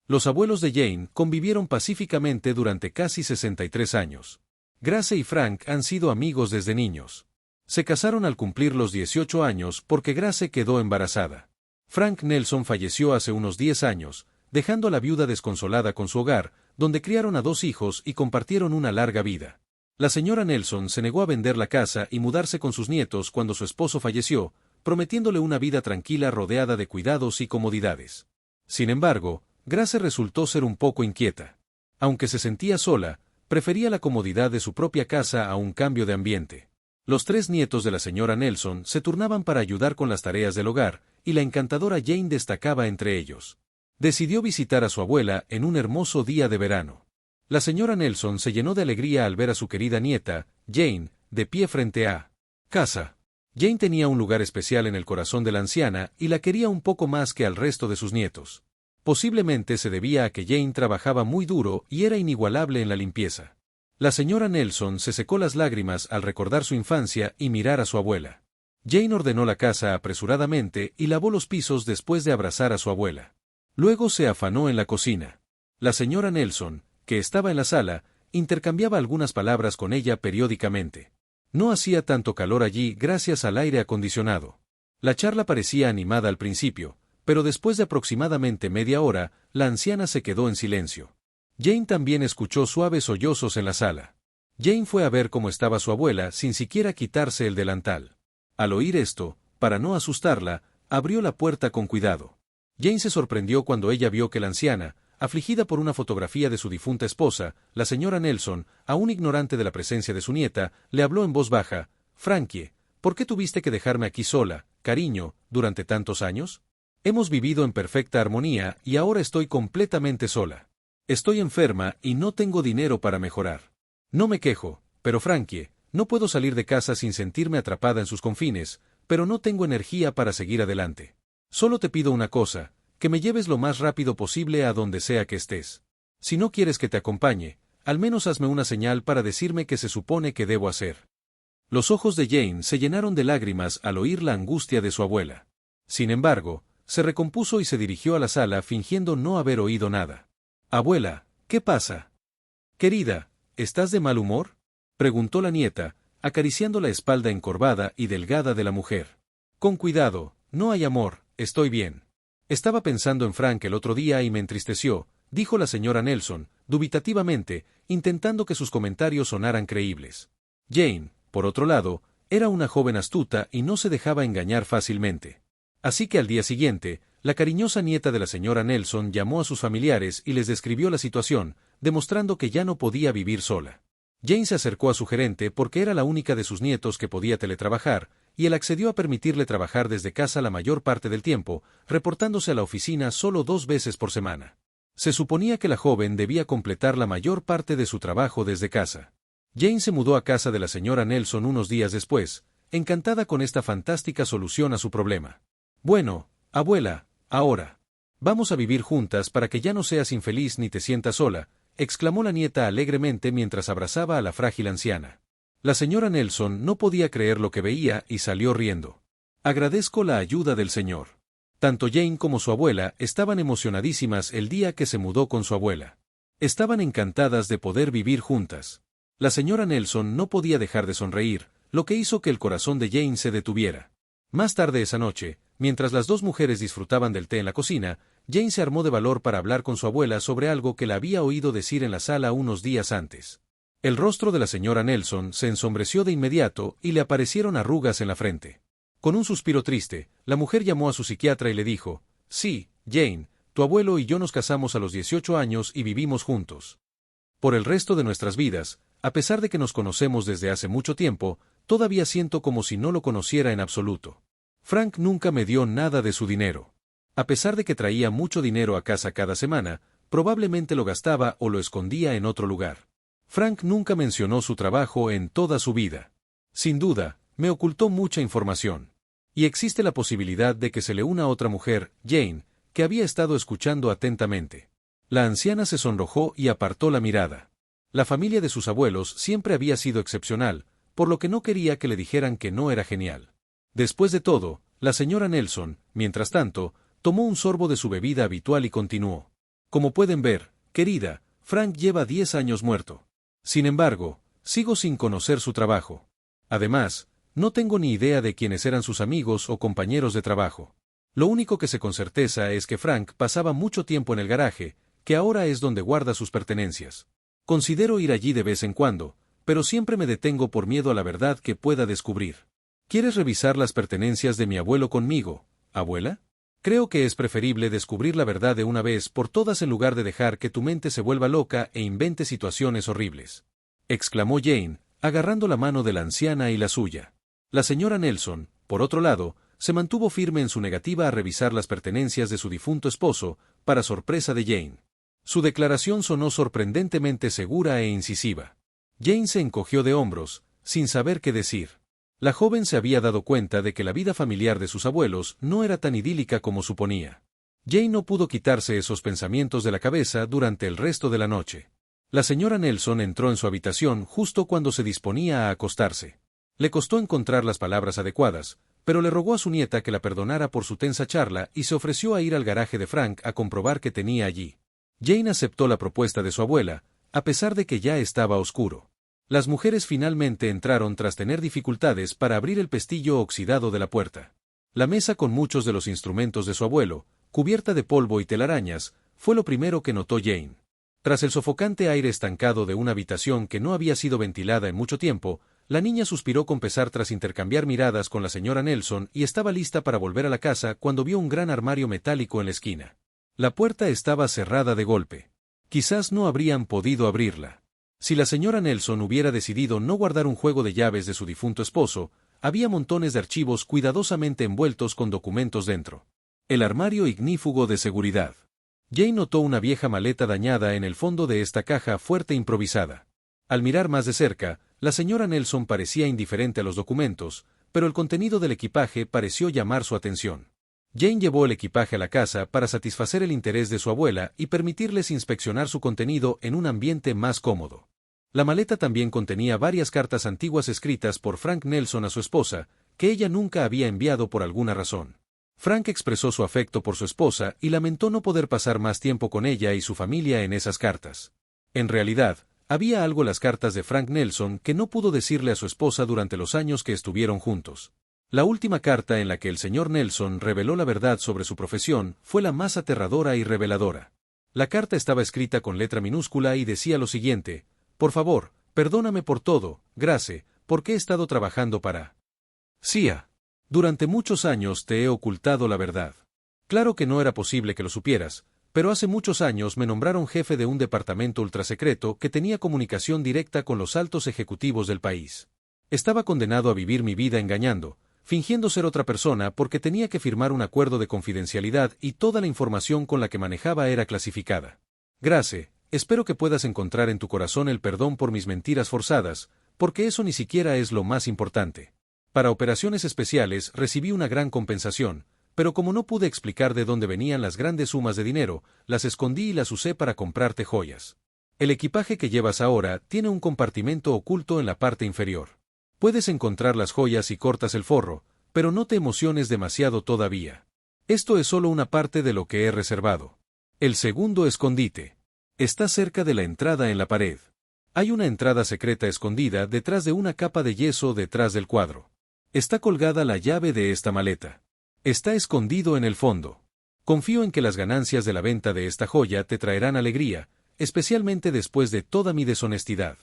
Los abuelos de Jane convivieron pacíficamente durante casi 63 años. Grace y Frank han sido amigos desde niños. Se casaron al cumplir los 18 años porque Grace quedó embarazada. Frank Nelson falleció hace unos 10 años, dejando a la viuda desconsolada con su hogar, donde criaron a 2 hijos y compartieron una larga vida. La señora Nelson se negó a vender la casa y mudarse con sus nietos cuando su esposo falleció, prometiéndole una vida tranquila rodeada de cuidados y comodidades. Sin embargo, Grace resultó ser un poco inquieta. Aunque se sentía sola, prefería la comodidad de su propia casa a un cambio de ambiente. Los 3 nietos de la señora Nelson se turnaban para ayudar con las tareas del hogar, y la encantadora Jane destacaba entre ellos. Decidió visitar a su abuela en un hermoso día de verano. La señora Nelson se llenó de alegría al ver a su querida nieta, Jane, de pie frente a casa. Jane tenía un lugar especial en el corazón de la anciana y la quería un poco más que al resto de sus nietos. Posiblemente se debía a que Jane trabajaba muy duro y era inigualable en la limpieza. La señora Nelson se secó las lágrimas al recordar su infancia y mirar a su abuela. Jane ordenó la casa apresuradamente y lavó los pisos después de abrazar a su abuela. Luego se afanó en la cocina. La señora Nelson, que estaba en la sala, intercambiaba algunas palabras con ella periódicamente. No hacía tanto calor allí gracias al aire acondicionado. La charla parecía animada al principio, pero después de aproximadamente media hora, la anciana se quedó en silencio. Jane también escuchó suaves sollozos en la sala. Jane fue a ver cómo estaba su abuela sin siquiera quitarse el delantal. Al oír esto, para no asustarla, abrió la puerta con cuidado. Jane se sorprendió cuando ella vio que la anciana, afligida por una fotografía de su difunta esposa, la señora Nelson, aún ignorante de la presencia de su nieta, le habló en voz baja: «Frankie, ¿por qué tuviste que dejarme aquí sola, cariño, durante tantos años? Hemos vivido en perfecta armonía y ahora estoy completamente sola. Estoy enferma y no tengo dinero para mejorar. No me quejo, pero Frankie, no puedo salir de casa sin sentirme atrapada en sus confines, pero no tengo energía para seguir adelante. Solo te pido una cosa, que me lleves lo más rápido posible a donde sea que estés. Si no quieres que te acompañe, al menos hazme una señal para decirme qué se supone que debo hacer». Los ojos de Jane se llenaron de lágrimas al oír la angustia de su abuela. Sin embargo, se recompuso y se dirigió a la sala fingiendo no haber oído nada. «Abuela, ¿qué pasa?» «Querida, ¿estás de mal humor?», preguntó la nieta, acariciando la espalda encorvada y delgada de la mujer. «Con cuidado, no hay amor, estoy bien. Estaba pensando en Frank el otro día y me entristeció», dijo la señora Nelson, dubitativamente, intentando que sus comentarios sonaran creíbles. Jane, por otro lado, era una joven astuta y no se dejaba engañar fácilmente. Así que al día siguiente, la cariñosa nieta de la señora Nelson llamó a sus familiares y les describió la situación, demostrando que ya no podía vivir sola. Jane se acercó a su gerente porque era la única de sus nietos que podía teletrabajar, y él accedió a permitirle trabajar desde casa la mayor parte del tiempo, reportándose a la oficina solo 2 veces por semana. Se suponía que la joven debía completar la mayor parte de su trabajo desde casa. Jane se mudó a casa de la señora Nelson unos días después, encantada con esta fantástica solución a su problema. «Bueno, abuela, ahora vamos a vivir juntas para que ya no seas infeliz ni te sientas sola», exclamó la nieta alegremente mientras abrazaba a la frágil anciana. La señora Nelson no podía creer lo que veía y salió riendo. «Agradezco la ayuda del Señor». Tanto Jane como su abuela estaban emocionadísimas el día que se mudó con su abuela. Estaban encantadas de poder vivir juntas. La señora Nelson no podía dejar de sonreír, lo que hizo que el corazón de Jane se detuviera. Más tarde esa noche, mientras las 2 mujeres disfrutaban del té en la cocina, Jane se armó de valor para hablar con su abuela sobre algo que la había oído decir en la sala unos días antes. El rostro de la señora Nelson se ensombreció de inmediato y le aparecieron arrugas en la frente. Con un suspiro triste, la mujer llamó a su psiquiatra y le dijo: «Sí, Jane, tu abuelo y yo nos casamos a los 18 años y vivimos juntos. Por el resto de nuestras vidas, a pesar de que nos conocemos desde hace mucho tiempo, todavía siento como si no lo conociera en absoluto. Frank nunca me dio nada de su dinero. A pesar de que traía mucho dinero a casa cada semana, probablemente lo gastaba o lo escondía en otro lugar. Frank nunca mencionó su trabajo en toda su vida. Sin duda, me ocultó mucha información. Y existe la posibilidad de que se le una otra mujer, Jane, que había estado escuchando atentamente». La anciana se sonrojó y apartó la mirada. La familia de sus abuelos siempre había sido excepcional, por lo que no quería que le dijeran que no era genial. Después de todo, la señora Nelson, mientras tanto, tomó un sorbo de su bebida habitual y continuó: Como pueden ver, querida, Frank lleva 10 años muerto. Sin embargo, sigo sin conocer su trabajo. Además, no tengo ni idea de quiénes eran sus amigos o compañeros de trabajo. Lo único que sé con certeza es que Frank pasaba mucho tiempo en el garaje, que ahora es donde guarda sus pertenencias. Considero ir allí de vez en cuando, pero siempre me detengo por miedo a la verdad que pueda descubrir. ¿Quieres revisar las pertenencias de mi abuelo conmigo, abuela? Creo que es preferible descubrir la verdad de una vez por todas en lugar de dejar que tu mente se vuelva loca e invente situaciones horribles. Exclamó Jane, agarrando la mano de la anciana y la suya. La señora Nelson, por otro lado, se mantuvo firme en su negativa a revisar las pertenencias de su difunto esposo, para sorpresa de Jane. Su declaración sonó sorprendentemente segura e incisiva. Jane se encogió de hombros, sin saber qué decir. La joven se había dado cuenta de que la vida familiar de sus abuelos no era tan idílica como suponía. Jane no pudo quitarse esos pensamientos de la cabeza durante el resto de la noche. La señora Nelson entró en su habitación justo cuando se disponía a acostarse. Le costó encontrar las palabras adecuadas, pero le rogó a su nieta que la perdonara por su tensa charla y se ofreció a ir al garaje de Frank a comprobar qué tenía allí. Jane aceptó la propuesta de su abuela, a pesar de que ya estaba oscuro. Las mujeres finalmente entraron tras tener dificultades para abrir el pestillo oxidado de la puerta. La mesa con muchos de los instrumentos de su abuelo, cubierta de polvo y telarañas, fue lo primero que notó Jane. Tras el sofocante aire estancado de una habitación que no había sido ventilada en mucho tiempo, la niña suspiró con pesar tras intercambiar miradas con la señora Nelson y estaba lista para volver a la casa cuando vio un gran armario metálico en la esquina. La puerta estaba cerrada de golpe. Quizás no habrían podido abrirla. Si la señora Nelson hubiera decidido no guardar un juego de llaves de su difunto esposo, había montones de archivos cuidadosamente envueltos con documentos dentro. El armario ignífugo de seguridad. Jane notó una vieja maleta dañada en el fondo de esta caja fuerte improvisada. Al mirar más de cerca, la señora Nelson parecía indiferente a los documentos, pero el contenido del equipaje pareció llamar su atención. Jane llevó el equipaje a la casa para satisfacer el interés de su abuela y permitirles inspeccionar su contenido en un ambiente más cómodo. La maleta también contenía varias cartas antiguas escritas por Frank Nelson a su esposa, que ella nunca había enviado por alguna razón. Frank expresó su afecto por su esposa y lamentó no poder pasar más tiempo con ella y su familia en esas cartas. En realidad, había algo en las cartas de Frank Nelson que no pudo decirle a su esposa durante los años que estuvieron juntos. La última carta en la que el señor Nelson reveló la verdad sobre su profesión fue la más aterradora y reveladora. La carta estaba escrita con letra minúscula y decía lo siguiente: por favor, perdóname por todo, Grace, porque he estado trabajando para CIA. Durante muchos años te he ocultado la verdad. Claro que no era posible que lo supieras, pero hace muchos años me nombraron jefe de un departamento ultrasecreto que tenía comunicación directa con los altos ejecutivos del país. Estaba condenado a vivir mi vida engañando, fingiendo ser otra persona porque tenía que firmar un acuerdo de confidencialidad y toda la información con la que manejaba era clasificada. Grace, espero que puedas encontrar en tu corazón el perdón por mis mentiras forzadas, porque eso ni siquiera es lo más importante. Para operaciones especiales recibí una gran compensación, pero como no pude explicar de dónde venían las grandes sumas de dinero, las escondí y las usé para comprarte joyas. El equipaje que llevas ahora tiene un compartimento oculto en la parte inferior. Puedes encontrar las joyas si cortas el forro, pero no te emociones demasiado todavía. Esto es solo una parte de lo que he reservado. El segundo escondite está cerca de la entrada en la pared. Hay una entrada secreta escondida detrás de una capa de yeso detrás del cuadro. Está colgada la llave de esta maleta. Está escondido en el fondo. Confío en que las ganancias de la venta de esta joya te traerán alegría, especialmente después de toda mi deshonestidad.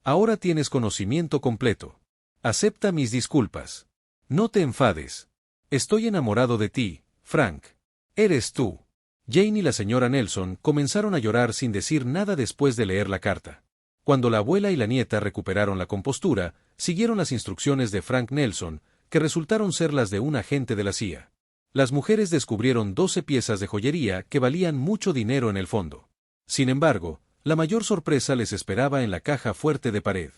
Ahora tienes conocimiento completo. Acepta mis disculpas. No te enfades. Estoy enamorado de ti, Frank. Eres tú. Jane y la señora Nelson comenzaron a llorar sin decir nada después de leer la carta. Cuando la abuela y la nieta recuperaron la compostura, siguieron las instrucciones de Frank Nelson, que resultaron ser las de un agente de la CIA. Las mujeres descubrieron 12 piezas de joyería que valían mucho dinero en el fondo. Sin embargo, la mayor sorpresa les esperaba en la caja fuerte de pared.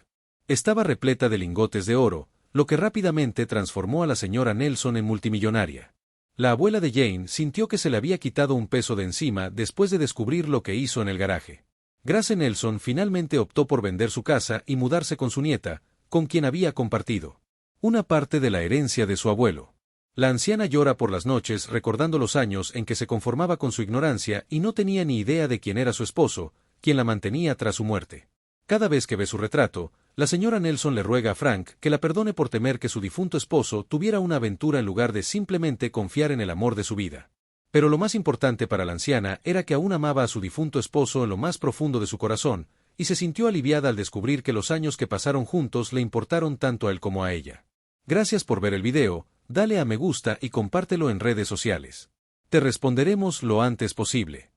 Estaba repleta de lingotes de oro, lo que rápidamente transformó a la señora Nelson en multimillonaria. La abuela de Jane sintió que se le había quitado un peso de encima después de descubrir lo que hizo en el garaje. Grace Nelson finalmente optó por vender su casa y mudarse con su nieta, con quien había compartido una parte de la herencia de su abuelo. La anciana llora por las noches recordando los años en que se conformaba con su ignorancia y no tenía ni idea de quién era su esposo, quien la mantenía tras su muerte. Cada vez que ve su retrato, la señora Nelson le ruega a Frank que la perdone por temer que su difunto esposo tuviera una aventura en lugar de simplemente confiar en el amor de su vida. Pero lo más importante para la anciana era que aún amaba a su difunto esposo en lo más profundo de su corazón, y se sintió aliviada al descubrir que los años que pasaron juntos le importaron tanto a él como a ella. Gracias por ver el video, dale a me gusta y compártelo en redes sociales. Te responderemos lo antes posible.